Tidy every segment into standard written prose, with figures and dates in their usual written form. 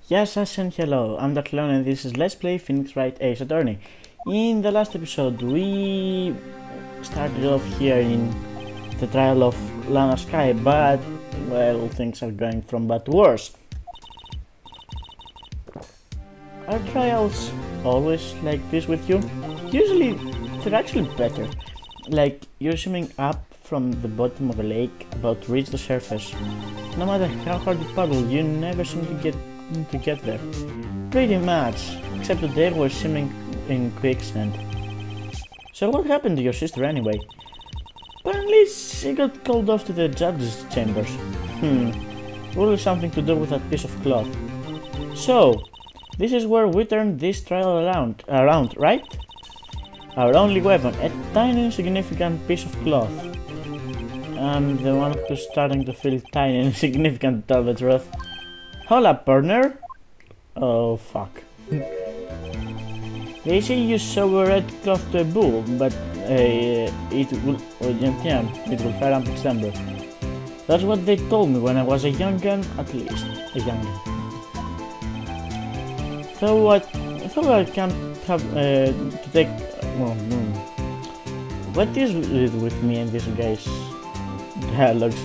Yes, and hello, I'm Dark Leon and this is Let's Play Phoenix Wright Ace Attorney. In the last episode we started off here in the trial of Lana Sky, but, well, things are going from bad to worse. Are trials always like this with you? Usually they're actually better. Like, you're swimming up from the bottom of a lake, about to reach the surface. No matter how hard you paddle, you never seem to get there. Pretty much, except today we're swimming in quicksand. So what happened to your sister anyway? Apparently she got called off to the judge's chambers. Probably something to do with that piece of cloth. So, this is where we turn this trial around, right? Our only weapon, a tiny insignificant piece of cloth. I'm the one who's starting to feel tiny and insignificant, to tell the truth. Hola, partner! Oh, fuck. They say you sew a red cloth to a bull, but it will fire up December. That's what they told me when I was a young gun, at least. A young gun. So I can't have to take... What is it with me and these guys' dialogues?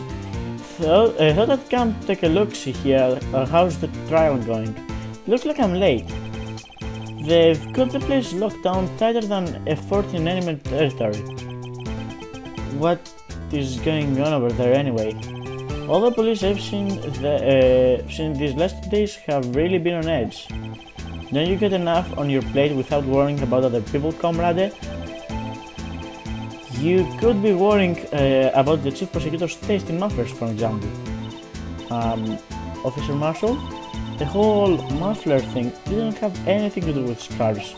So I thought I'd come take a look-see here. How's the trial going? Looks like I'm late. They've got the place locked down tighter than a fort in enemy territory. What is going on over there anyway? All the police I've seen these last 2 days have really been on edge. Don't you get enough on your plate without worrying about other people, comrade? You could be worrying about the chief prosecutor's taste in mufflers, for example. Officer Marshall? The whole muffler thing didn't have anything to do with scarves.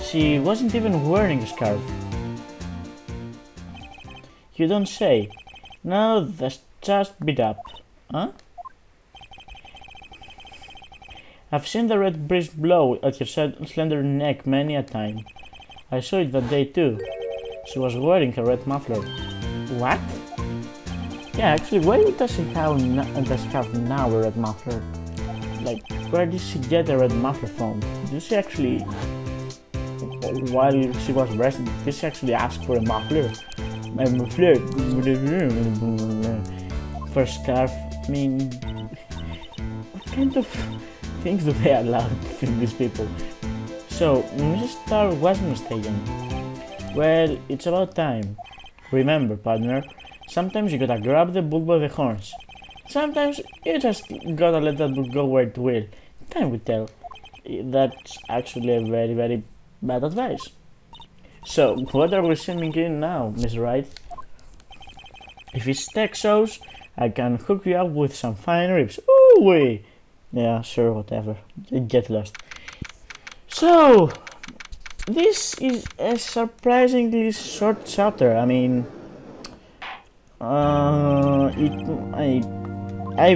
She wasn't even wearing a scarf. You don't say. No, that's just beat up. Huh? I've seen the red breeze blow at your slender neck many a time. I saw it that day too. She was wearing a red muffler. What? Yeah, actually, why does she have now a red muffler? Like, where did she get a red muffler from? Did she actually, while she was resting, did she actually ask for a muffler? A muffler? For a scarf? I mean, what kind of things do they allow these people? So, Mrs. Starr wasn't mistaken. Well, it's about time. Remember, partner, sometimes you gotta grab the bull by the horns. Sometimes you just gotta let that bull go where it will. Time will tell. That's actually a very, very bad advice. So, what are we swimming in now, Miss Wright? If it's tech shows, I can hook you up with some fine ribs. Ooh-wee! Yeah, sure, whatever. Get lost. So, this is a surprisingly short chapter. I mean, I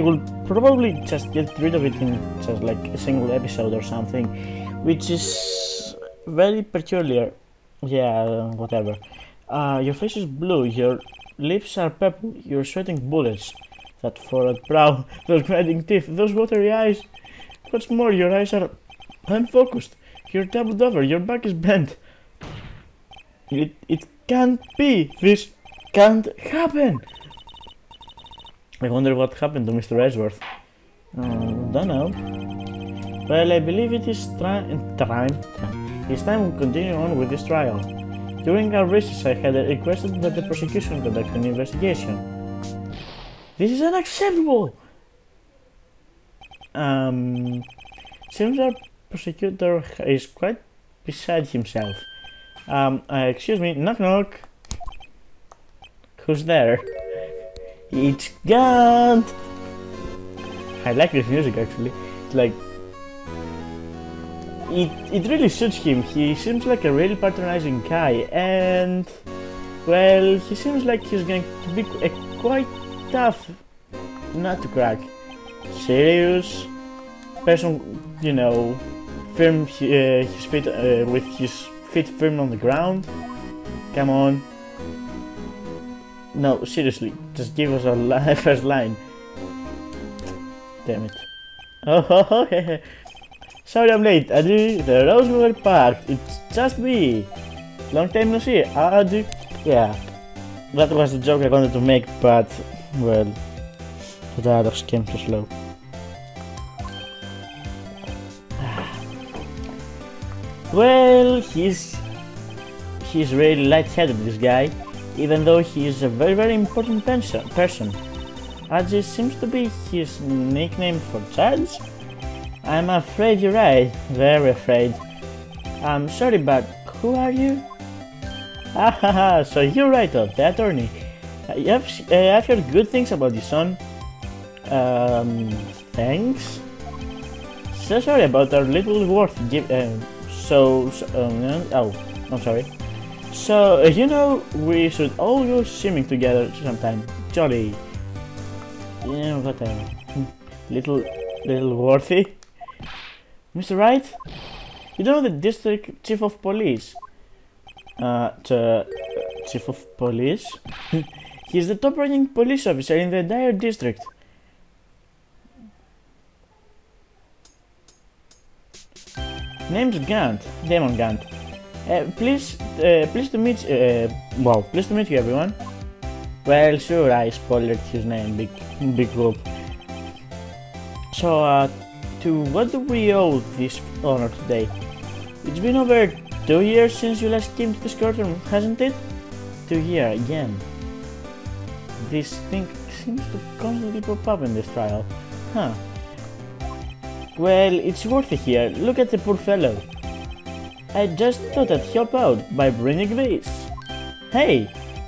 will probably just get rid of it in just like a single episode or something, which is very peculiar. Yeah, whatever. Your face is blue, your lips are purple, you're sweating bullets. That forehead brow, those grinding teeth, those watery eyes. What's more, your eyes are unfocused. You're doubled over, your back is bent. It can't be. This can't happen. I wonder what happened to Mr. Edgeworth. Don't know. Well, I believe it is it's time we continue on with this trial. During our recess, I had requested that the prosecution conduct an investigation. This is unacceptable! Seems our prosecutor is quite beside himself. Excuse me, knock knock. Who's there? It's Gant! I like this music actually. It's like... It really suits him. He seems like a really patronizing guy and... well, he seems like he's going to be a quite tough nut to crack. Serious person, you know, firm his feet with his feet firm on the ground. Come on. No, seriously, just give us a first line. damn it. Oh, ho, ho, he, he. Sorry I'm late, Adi. The roads were packed. It's just me. Long time no see, Adi. Yeah, that was the joke I wanted to make, but, well, the others came too slow. Well, he's really light-headed, this guy, even though he is a very important person. Adji seems to be his nickname for Charge. I'm afraid you're right, very afraid. I'm sorry, but who are you? Ahaha, so you're Wright, the attorney. I've heard good things about your son. Thanks? So sorry about our little worth oh, I'm sorry. So, you know, we should all go swimming together sometime. Jolly. Yeah, whatever. Little worthy. Mr. Wright? You know the district chief of police? Chief of police? He's the top-ranking police officer in the entire district. Name's Gant, Demon Gant. Pleased to meet you, everyone. Well, sure, I spoiled his name, big whoop. So, to what do we owe this honor today? It's been over 2 years since you last came to this courtroom, hasn't it? 2 years again. This thing seems to constantly pop up in this trial. Huh. Well, it's worth it here. Look at the poor fellow. I just thought I'd help out by bringing this. Hey,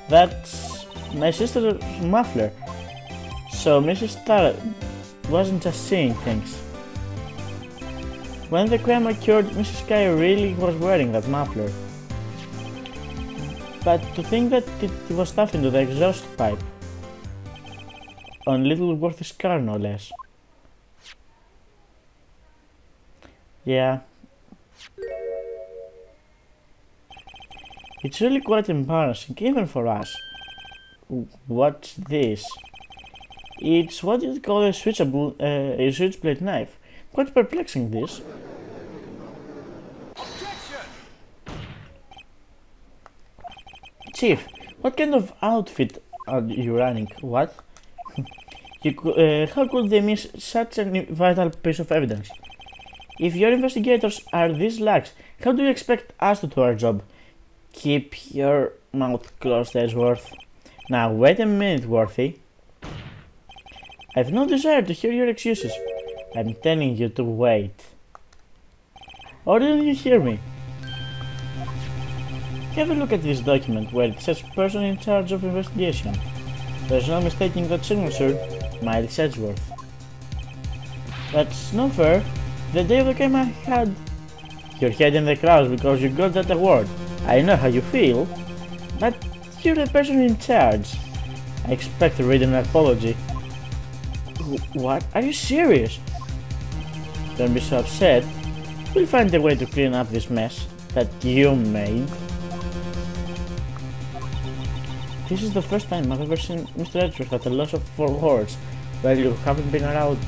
that's my sister's muffler. So Mrs. Starr wasn't just seeing things. When the crime occurred, Mrs. Sky really was wearing that muffler. But to think that it was stuffed into the exhaust pipe. On Little Worthy's car, no less. Yeah. It's really quite embarrassing, even for us. What's this? It's what you'd call a switchblade knife. Quite perplexing, this. Chief, what kind of outfit are you running? What? How could they miss such a vital piece of evidence? If your investigators are this lax, how do you expect us to do our job? Keep your mouth closed, Edgeworth. Now wait a minute, Worthy. I've no desire to hear your excuses. I'm telling you to wait. Or didn't you hear me? Have a look at this document where it says person in charge of investigation. There's no mistaking that signature, Miles Edgeworth. That's not fair. The day of the crime I had your head in the clouds because you got that award. I know how you feel, but you're the person in charge. I expect a written apology. What? Are you serious? Don't be so upset. We'll find a way to clean up this mess that you made. This is the first time I've ever seen Mr. Edgeworth at a loss of 4 words. Well, you haven't been around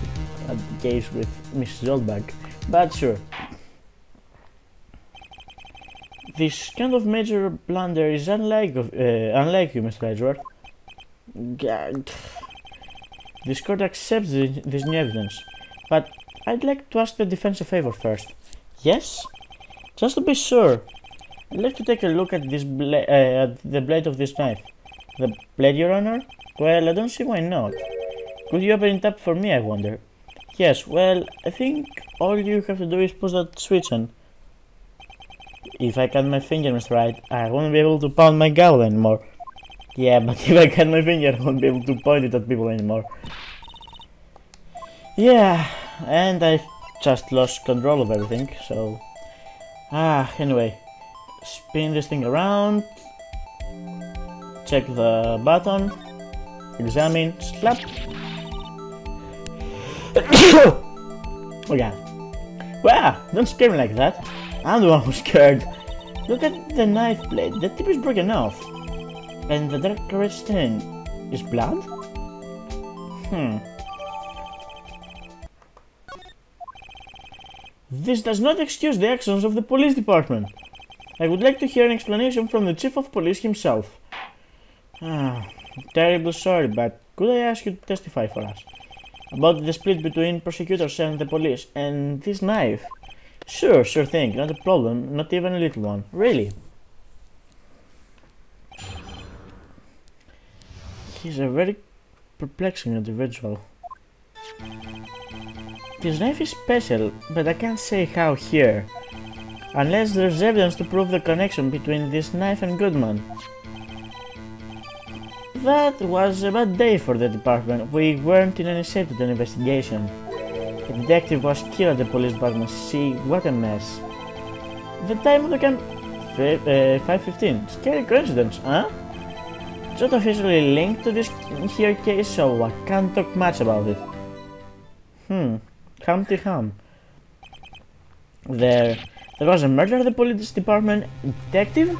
at the case with Mrs. Oldbag, but sure. This kind of major blunder is unlike you, Mr. Edgeworth. This court accepts this new evidence, but I'd like to ask the defense a favor first. Yes? Just to be sure, I'd like to take a look at this the blade of this knife. The blade, Your Honor? Well, I don't see why not. Could you open it up for me, I wonder? Yes, well, I think all you have to do is push that switch on. If I cut my finger, Mr. Wright, I won't be able to pound my gavel anymore. Yeah, but if I cut my finger, I won't be able to point it at people anymore. Yeah, and I just lost control of everything, so... anyway. Spin this thing around. Check the button. Examine. Slap. Oh yeah. Wow, don't scare me like that. I'm the one who's scared. Look at the knife blade. The tip is broken off. And the dark red stain is blood? This does not excuse the actions of the police department. I would like to hear an explanation from the chief of police himself. Terribly sorry, but could I ask you to testify for us? About the split between prosecutors and the police, and this knife? Sure thing, not a problem, not even a little one. Really? He's a very perplexing individual. This knife is special, but I can't say how here. Unless there's evidence to prove the connection between this knife and Goodman. That was a bad day for the department. We weren't in any shape to do an investigation. The detective was killed at the police department. See, what a mess. The time of the camp... 5:15. Scary coincidence, huh? It's not officially linked to this here case, so I can't talk much about it. Humpty Hum. There was a murder at the police department. Detective?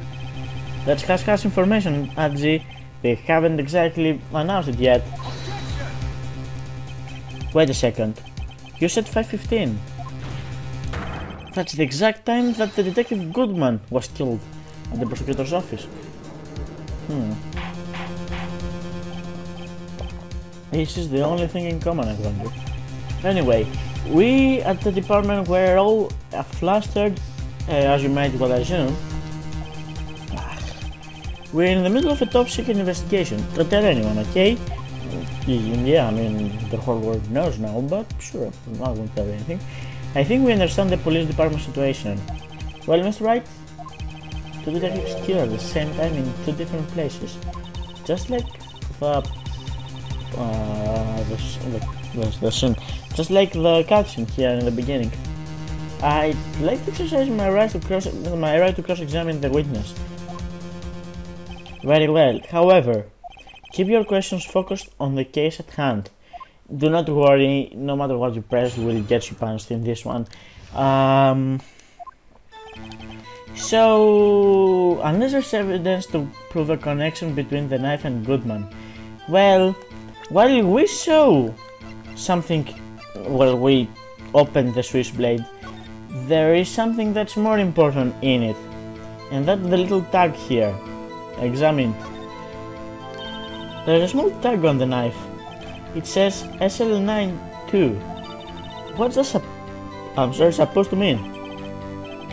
That's hush information, Adji. They haven't exactly announced it yet. Wait a second. You said 5:15. That's the exact time that the detective Goodman was killed at the prosecutor's office. This is the only thing in common, I wonder. Anyway, we at the department were all flustered, as you might well assume. We're in the middle of a top-secret investigation. Don't tell anyone, okay? Yeah, I mean, the whole world knows now, but sure, I won't tell anything. I think we understand the police department situation. Well, Mr. Wright, two detectives killed at the same time in two different places. Just like the scene. Just like the cutscene here in the beginning. I'd like to exercise my right to cross-examine the witness. Very well. However, keep your questions focused on the case at hand. Do not worry, no matter what you press, will get you punched in this one. So, unless there's evidence to prove a connection between the knife and Goodman, well, while we saw something, well, we opened the switchblade, there is something that's more important in it, and that's the little tag here. Examine. There's a small tag on the knife. It says SL92. What's that supposed to mean?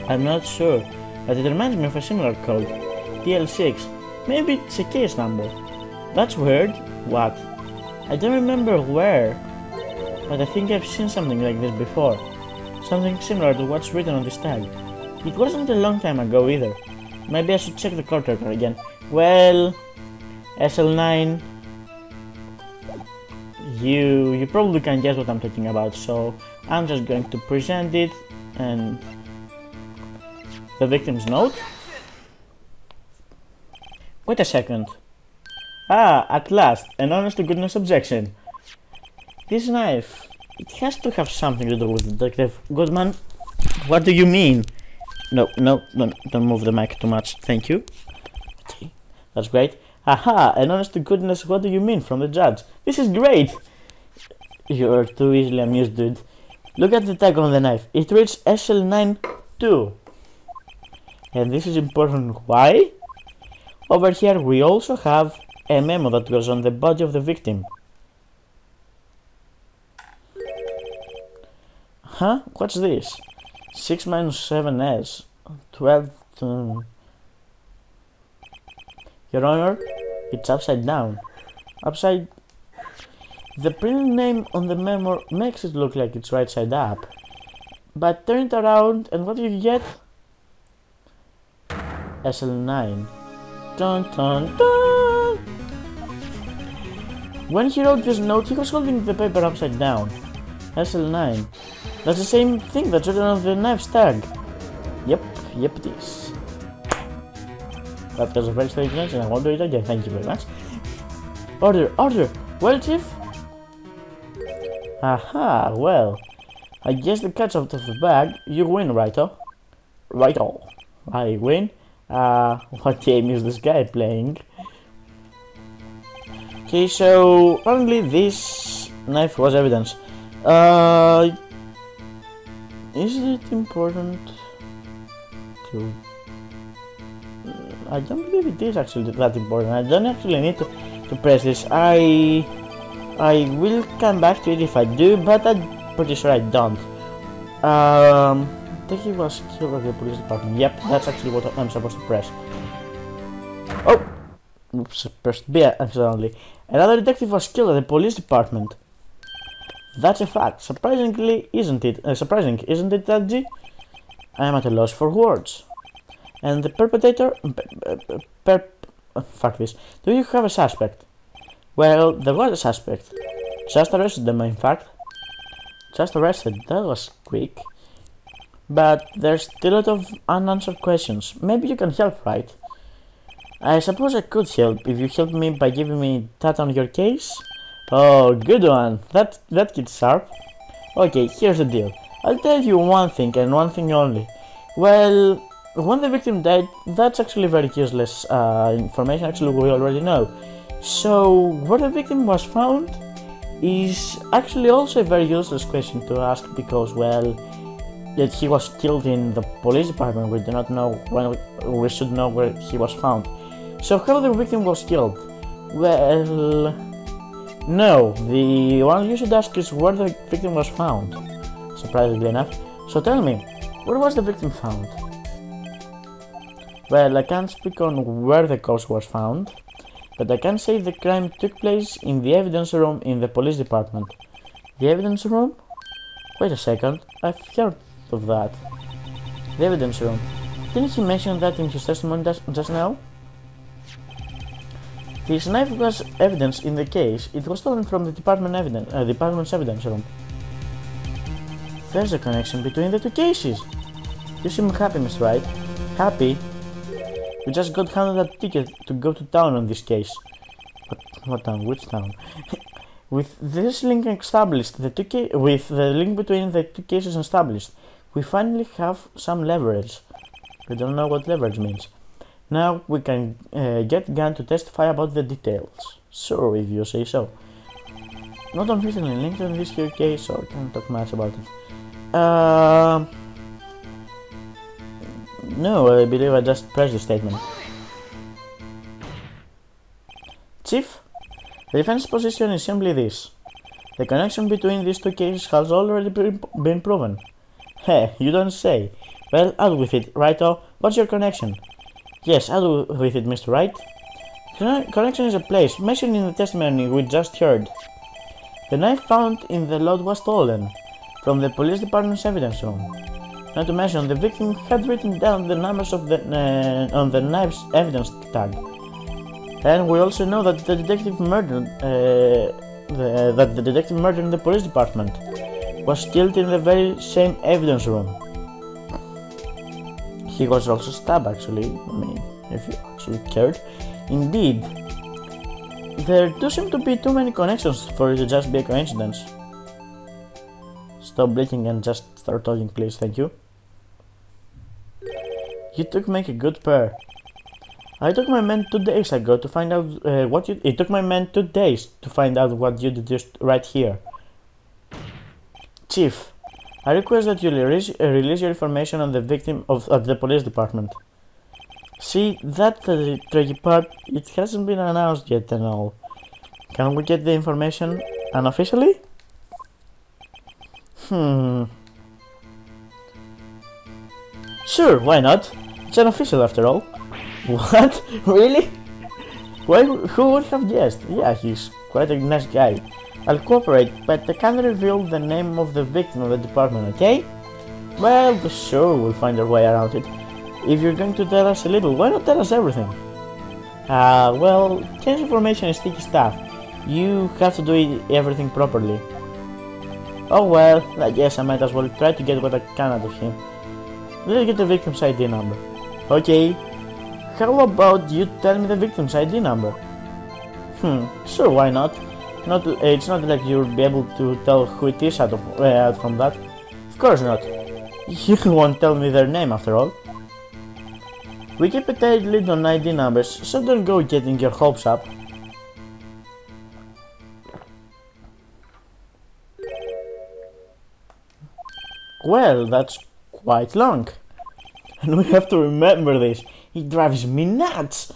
I'm not sure, but it reminds me of a similar code. TL6. Maybe it's a case number. That's weird. What? I don't remember where, but I think I've seen something like this before. Something similar to what's written on this tag. It wasn't a long time ago either. Maybe I should check the court record again. Well, SL9, you probably can guess what I'm talking about, so I'm just going to present it and the victim's note. Wait a second. At last, an honest to goodness objection. This knife, it has to have something to do with Detective Goodman. What do you mean? No, don't move the mic too much, thank you. Okay, that's great. Aha, and honest to goodness, what do you mean from the judge? This is great! You're too easily amused, dude. Look at the tag on the knife. It reads SL92. And this is important. Why? Over here we also have a memo that goes on the body of the victim. Huh? What's this? 6 minus 7s. 12 to... Your Honor, it's upside down. Upside... The printed name on the memo makes it look like it's right side up. But turn it around and what do you get? SL9. Dun dun dun! When he wrote this note, he was holding the paper upside down. SL9. That's the same thing that's written on the knife's tag. Yep it is. That was a very strange note and I won't do it again, thank you very much. Order! Well, Chief? Aha, well. I guess the cat's out of the bag. You win, Righto. Righto. I win? What game is this guy playing? Okay, so only this knife was evidence. Is it important to... I don't believe it is actually that important. I don't actually need to press this. I will come back to it if I do, but I'm pretty sure I don't. He was killed at the police department. Yep, that's actually what I'm supposed to press. Oh! Oops, pressed B accidentally. Another detective was killed at the police department. That's a fact. Surprising, isn't it, Tadji? I am at a loss for words. And the perpetrator... fuck this. Do you have a suspect? Well, there was a suspect. Just arrested them, in fact. Just arrested. That was quick. But there's still a lot of unanswered questions. Maybe you can help, right? I suppose I could help if you help me by giving me that on your case. Oh, good one. That kid's sharp. Okay, here's the deal. I'll tell you one thing and one thing only. Well, when the victim died, that's actually very useless information. Actually, we already know. So, where the victim was found is actually also a very useless question to ask because, well, that he was killed in the police department. We do not know when. We should know where he was found. So, how the victim was killed? Well, no. The one you should ask is where the victim was found. Surprisingly enough. So, tell me, where was the victim found? Well, I can't speak on where the corpse was found, but I can say the crime took place in the evidence room in the police department. The evidence room? Wait a second, I've heard of that. The evidence room. Didn't he mention that in his testimony just now? This knife was evidence in the case. It was stolen from the department's evidence room. There's a connection between the two cases. You seem happy, Miss Wright. Happy? We just got handed a ticket to go to town on this case. What town? Which town? With this link established, with the link between the two cases established, we finally have some leverage. We don't know what leverage means. Now we can get Gunn to testify about the details. Sure, if you say so. Not officially linked on this here case, so I can't talk much about it. No, I believe I just pressed the statement. Chief, the defense position is simply this. The connection between these two cases has already been proven. Heh, you don't say. Well, out with it, Righto. What's your connection? Yes, out with it, Mr. Wright. Connection is a place mentioned in the testimony we just heard. The knife found in the lot was stolen from the police department's evidence room. Not to mention, the victim had written down the numbers of on the knife's evidence tag. And we also know that the detective murdered in the police department was killed in the very same evidence room. He was also stabbed, actually. I mean, if you actually cared. Indeed, there do seem to be too many connections for it to just be a coincidence. Stop blinking and just start talking, please. Thank you. You two make a good pair. I took my men 2 days ago to find out It took my men 2 days to find out what you deduced right here. Chief, I request that you release your information on the victim at the police department. See, that's the tricky part. It hasn't been announced yet and all. Can we get the information unofficially? Sure, why not? It's unofficial after all. What? Really? Why? Who would have guessed? Yeah, he's quite a nice guy. I'll cooperate, but I can't reveal the name of the victim of the department, okay? Well, sure, we'll find our way around it. If you're going to tell us a little, why not tell us everything? Well, case information is sticky stuff. You have to do everything properly. Oh well, I guess I might as well try to get what I can out of him. Let's get the victim's ID number. Okay. How about you tell me the victim's ID number? Sure, why not? It's not like you'll be able to tell who it is out from that. Of course not. You won't tell me their name after all. We keep a tight lid on ID numbers, so don't go getting your hopes up. Well, that's quite long. And we have to remember this. It drives me nuts.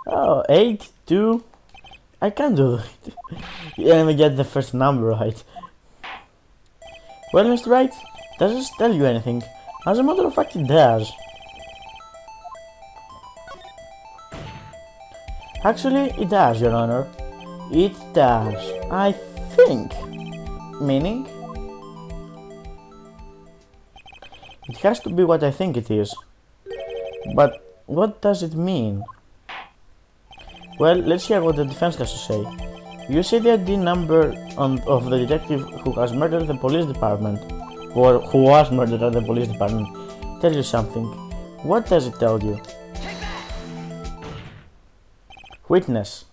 Oh, 8, 2. I can't do it. Let me get the first number right. Well, Mr. Wright, does this tell you anything? As a matter of fact, it does. Actually, it does, Your Honor. It does. I think. Meaning? It has to be what I think it is. But what does it mean? Well, let's hear what the defense has to say. You see the ID number of the detective who has murdered the police department, or who was murdered at the police department, tell you something. What does it tell you? Witness.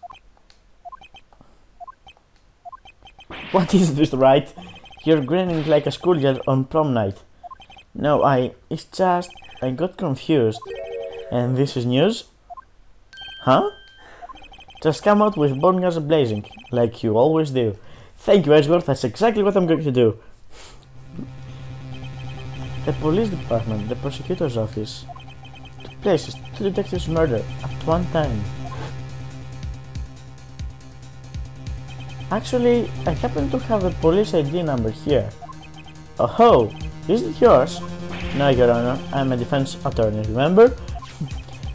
What is this, Wright? You're grinning like a schoolgirl on prom night. No, it's just, I got confused. And this is news? Huh? Just come out with burning as blazing, like you always do. Thank you, Edgeworth, that's exactly what I'm going to do. The police department, the prosecutor's office. 2 places, 2 detectives murdered at one time. Actually, I happen to have a police ID number here. Oh, is it yours? No, Your Honor, I'm a defense attorney, remember?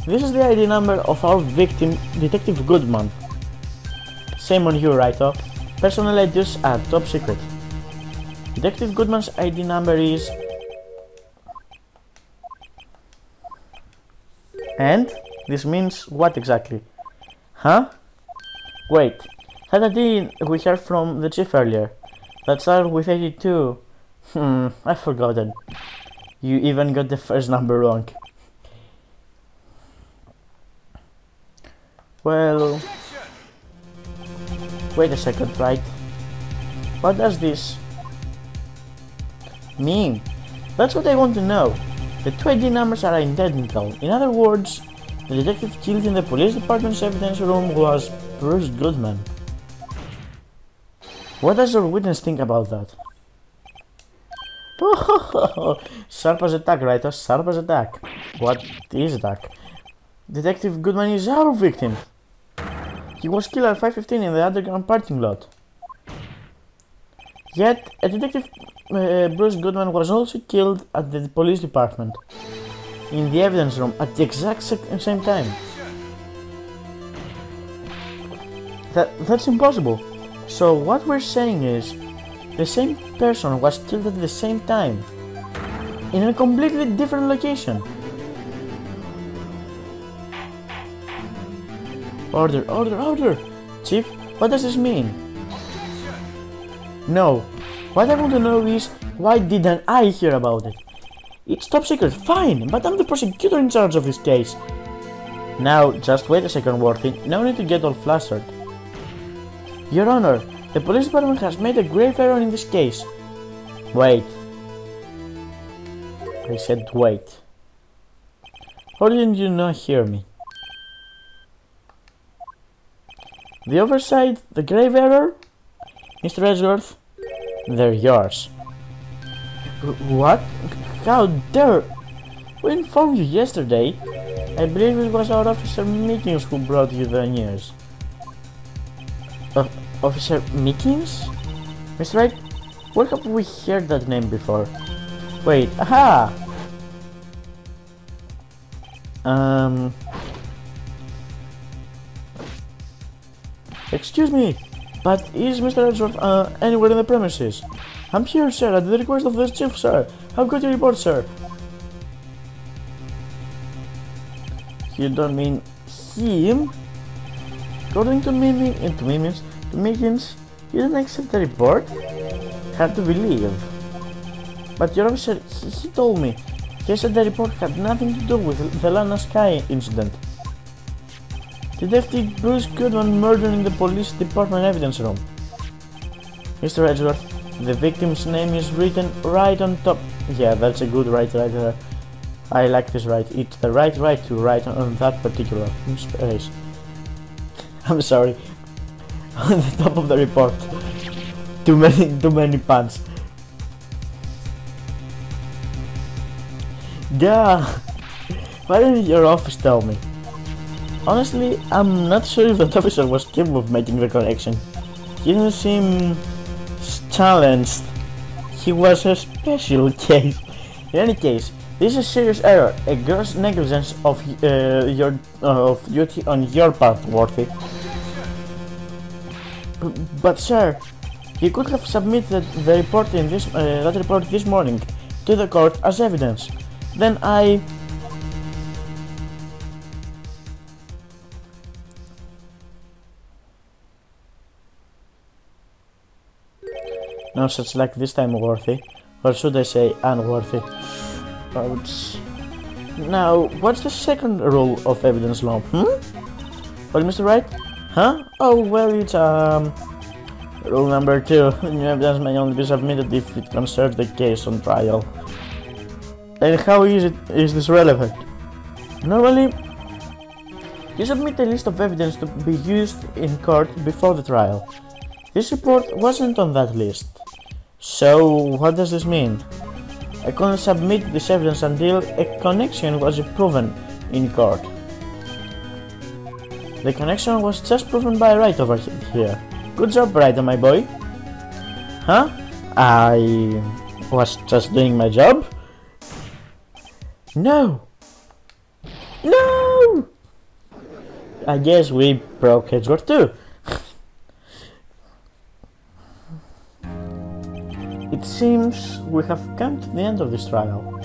This is the ID number of our victim, Detective Goodman. Same on you, Wright-o. Personal IDs are top secret. Detective Goodman's ID number is... And? This means what exactly? Huh? Wait, that ID we heard from the chief earlier. That started with 82. I've forgotten. You even got the first number wrong. Well... Wait a second, Wright. What does this mean? That's what I want to know. The 2 ID numbers are identical. In other words, the detective killed in the police department's evidence room was Bruce Goodman. What does your witness think about that? Sharp as a tack, Wright? Sharp as a tack. What is tack? Detective Goodman is our victim. He was killed at 5:15 in the underground parking lot. Yet, a detective Bruce Goodman was also killed at the police department, in the evidence room, at the exact same time. That's impossible. So what we're saying is, the same person was killed at the same time, in a completely different location. Order, order, order! Chief, what does this mean? No, what I want to know is, why didn't I hear about it? It's top secret, fine, but I'm the prosecutor in charge of this case. Now, just wait a second, Worthy, no need to get all flustered. Your Honor, the police department has made a grave error in this case. Wait. I said wait. Or didn't you not hear me? The oversight, the grave error? Mr. Edgeworth, they're yours. What? How dare? We informed you yesterday. I believe it was our Officer Meekins who brought you the news. Officer Meekins? Mr. Wright, where have we heard that name before? Wait, aha! Excuse me, but is Mr. Edgeworth anywhere in the premises? I'm here, sir, at the request of the chief, sir. I've got your report, sir. You don't mean him? According to Meekins, you didn't accept the report? Hard to believe. But your officer, he told me. He said the report had nothing to do with the Lana Sky incident. Detective Bruce Goodman murdered in the police department evidence room. Mr. Edgeworth, the victim's name is written right on top. Yeah, that's a good right there. I like this right. It's the right to write on that particular space. I'm sorry. On the top of the report. Too many puns. Duh! Why didn't your office tell me? Honestly, I'm not sure if that officer was capable of making the correction. He didn't seem challenged. He was a special case. In any case, this is a serious error, a gross negligence of duty on your part, Worthy. But sir, you could have submitted the report in that report this morning to the court as evidence. Then No such luck this time, Worthy. Or should I say, unworthy. Ouch. Now, what's the second rule of evidence law, Well, Mr. Wright? Huh? Oh, well, it's, rule number 2. New evidence may only be submitted if it concerns the case on trial. And how is this relevant? Normally, you submit a list of evidence to be used in court before the trial. This report wasn't on that list. So, what does this mean? I couldn't submit this evidence until a connection was proven in court. The connection was just proven by Wright over here. Good job, Wright, my boy. Huh? I was just doing my job? No! No! I guess we broke Edgeworth too. It seems we have come to the end of this trial.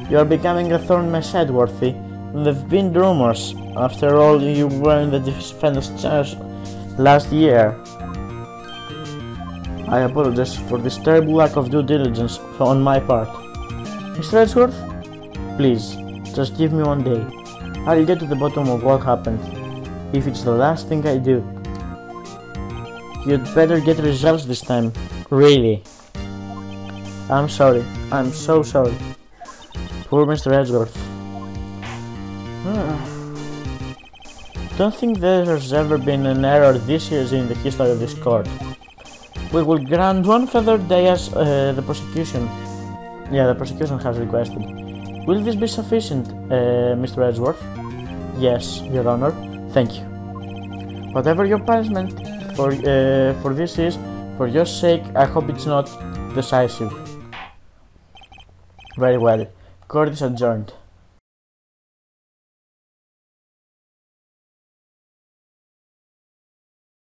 You are becoming a thorn in my side, Worthy. There have been rumors. After all, you were in the defense charge last year. I apologize for this terrible lack of due diligence on my part. Mr. Edgeworth, please, just give me one day. I'll get to the bottom of what happened, if it's the last thing I do. You'd better get results this time, really. I'm sorry, I'm so sorry. Poor Mr. Edgeworth. Don't think there's ever been an error this year in the history of this court. We will grant one further day as the prosecution has requested. Will this be sufficient, Mr. Edgeworth? Yes, Your Honor. Thank you. Whatever your punishment for this is, for your sake, I hope it's not decisive. Very well. Court is adjourned.